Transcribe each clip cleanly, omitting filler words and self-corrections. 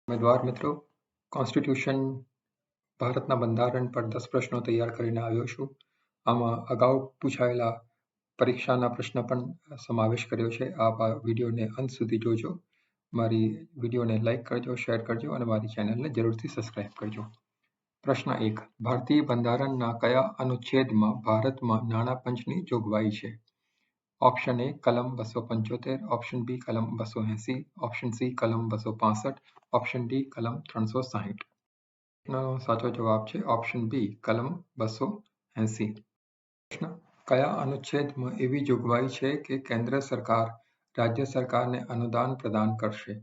ઉમેદવાર મિત્રો, કોન્સ્ટિટ્યુશન ભારતના બંધારણ પર 10 પ્રશ્નો તૈયાર કરીને આવ્યો છું. આમાં અગાઉ પૂછાયેલા પરીક્ષાના પ્રશ્ન પણ સમાવેશ કર્યો છે. આપ આ વિડીયોને અંત સુધી જોજો. મારી વિડીયોને લાઈક કરજો, શેર કરજો અને મારી ચેનલને જરૂરથી સબસ્ક્રાઇબ કરજો. પ્રશ્ન 1. ભારતીય બંધારણના કયા અનુચ્છેદમાં ભારતમાં નાણાં પંચની જોગવાઈ છે? ઓપ્શન એ કલમ 275, ઓપ્શન બી કલમ 280, ઓપ્શન સી કલમ 265, ઓપ્શન ડી કલમ 360. પ્રશ્નનો સાચો જવાબ છે ઓપ્શન બી કલમ 280. પ્રશ્ન: કયા અનુચ્છેદમાં એવી જોગવાઈ છે કે કેન્દ્ર સરકાર રાજ્ય સરકારને અનુદાન પ્રદાન કરશે?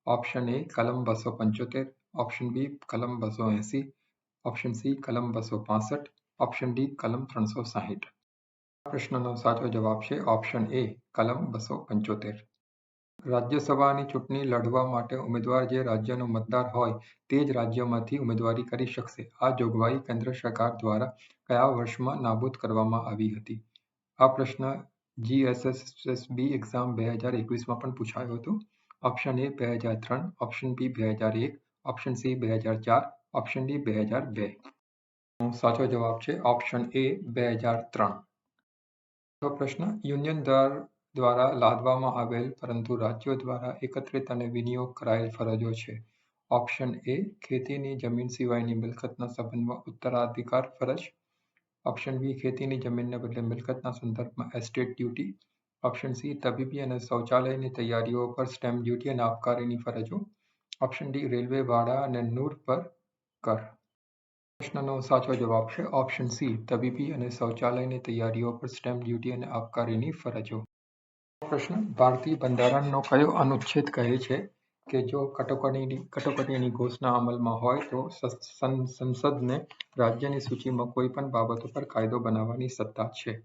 ઓપ્શન એ કલમ 275, ઓપ્શન બી કલમ 280, ઓપ્શન સી કલમ 265, ઓપ્શન ડી કલમ 360. પ્રશ્નનો સાચો જવાબ છે ઓપ્શન એ કલમ 275. રાજ્યસભાની ચૂંટણી લડવા માટે ઉમેદવાર જે રાજ્યનો મતદાર હોય તે જ રાજ્યમાંથી ઉમેદવારી કરી શકશે. આ જોગવાઈ કેન્દ્ર સરકાર દ્વારા કયા વર્ષમાં નાબૂદ કરવામાં આવી હતી? આ પ્રશ્ન GSSB એક્ઝામ 2021માં પણ પૂછાયો હતો. Option A 2003, option B 2001, option C 2004, option D 2002. સાચો જવાબ છે ઓપ્શન એ 2003. પ્રશ્ન: યુનિયન દ્વારા લાદવામાં આવેલ પરંતુ રાજ્યો દ્વારા એકત્રિત અને વિનિયોગ કરાયેલ ફરજો છે. ઓપ્શન એ ખેતીની જમીન સિવાયની મિલકતના સંબંધમાં ઉત્તરાધિકાર ફરજ, ઓપ્શન બી ખેતીની જમીનને બદલે મિલકતના સંદર્ભમાં એસ્ટેટ ડ્યુટી, ઓપ્શન સી તબીબી અને શૌચાલયની તૈયારીઓ પર સ્ટેમ્પ ડ્યુટી અને આબકારીની ફરજો, ઓપ્શન ડી રેલવે ભાડા અને નૂર પર કર. પ્રશ્નનો સાચો જવાબ છે ઓપ્શન સી તબીબી અને શૌચાલયની તૈયારીઓ પર સ્ટેમ્પ ડ્યુટી અને આબકારીની ફરજો. પ્રશ્ન: ભારતીય બંધારણનો કયો અનુચ્છેદ કહે છે કે જો કટોકટીની ઘોષણા અમલમાં હોય તો સંસદને રાજ્યની સૂચિમાં કોઈ પણ બાબતો પર કાયદો બનાવવાની સત્તા છે?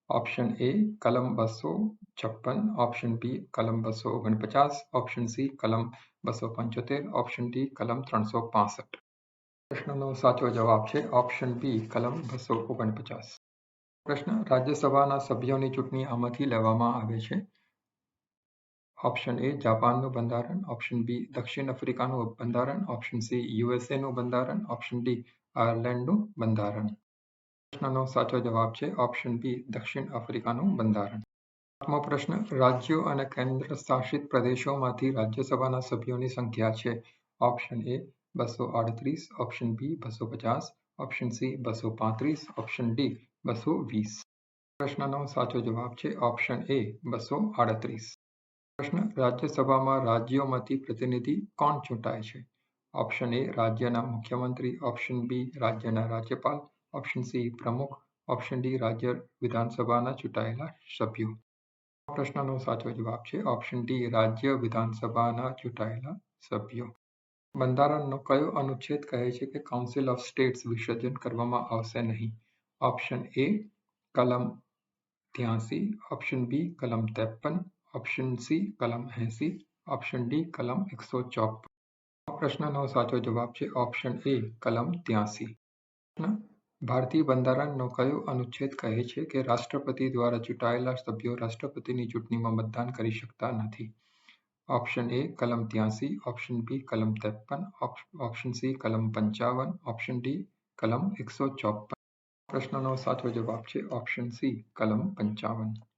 ઓપ્શન એ કલમ 256, ઓપ્શન બી કલમ 249, ઓપ્શન સી કલમ 275, ઓપ્શન ડી કલમ 365. પ્રશ્નનો સાચો જવાબ છે ઓપ્શન બી કલમ 249. પ્રશ્ન: રાજ્યસભાના સભ્યોની ચૂંટણી આમાંથી લેવામાં આવે છે? ઓપ્શન એ જાપાનનું બંધારણ, ઓપ્શન બી દક્ષિણ આફ્રિકાનું બંધારણ, ઓપ્શન સી યુએસએનું બંધારણ, ઓપ્શન ડી આયર્લેન્ડનું બંધારણ. પ્રશ્નનો સાચો જવાબ છે ઓપ્શન બી દક્ષિણ આફ્રિકાનું બંધારણ. 8મો પ્રશ્ન: રાજ્યો અને કેન્દ્ર શાસિત પ્રદેશોમાંથી રાજ્યસભાના સભ્યોની સંખ્યા છે. Option A 238, option B 250, option C 235, option D 220. પ્રશ્નનો સાચો જવાબ છે ઓપ્શન એ 238. પ્રશ્ન: રાજ્યસભામાં રાજ્યોમાંથી પ્રતિનિધિ કોણ ચૂંટાય છે? ઓપ્શન એ રાજ્યના મુખ્યમંત્રી, ઓપ્શન બી રાજ્યના રાજ્યપાલ, ઓપ્શન સી પ્રમુખ, ઓપ્શન ડી રાજ્ય વિધાનસભાના ચૂંટાયેલા સભ્યો. પ્રશ્નનો સાચો જવાબ છે ઓપ્શન ડી રાજ્ય વિધાનસભાના ચૂંટાયેલા સભ્યો. બંધારણનો કયો અનુચ્છેદ કહે છે કે કાઉન્સિલ ઓફ સ્ટેટ્સ વિસર્જન કરવામાં આવશે નહીં? ઓપ્શન એ કલમ 83, ઓપ્શન બી કલમ 53, ઓપ્શન સી કલમ 80, ઓપ્શન ડી કલમ 154. પ્રશ્નનો સાચો જવાબ છે ઓપ્શન એ કલમ 83. ભારતીય બંધારણનો કયો અનુચ્છેદ કહે છે કે રાષ્ટ્રપતિ દ્વારા ચૂંટાયેલા સભ્યો રાષ્ટ્રપતિની ચૂંટણીમાં મતદાન કરી શકતા નથી? ઓપ્શન એ કલમ 83, ઓપ્શન બી કલમ 53, ઓપ્શન સી કલમ 55, ઓપ્શન ડી કલમ 154. પ્રશ્નનો સાચો જવાબ છે ઓપ્શન સી કલમ 55.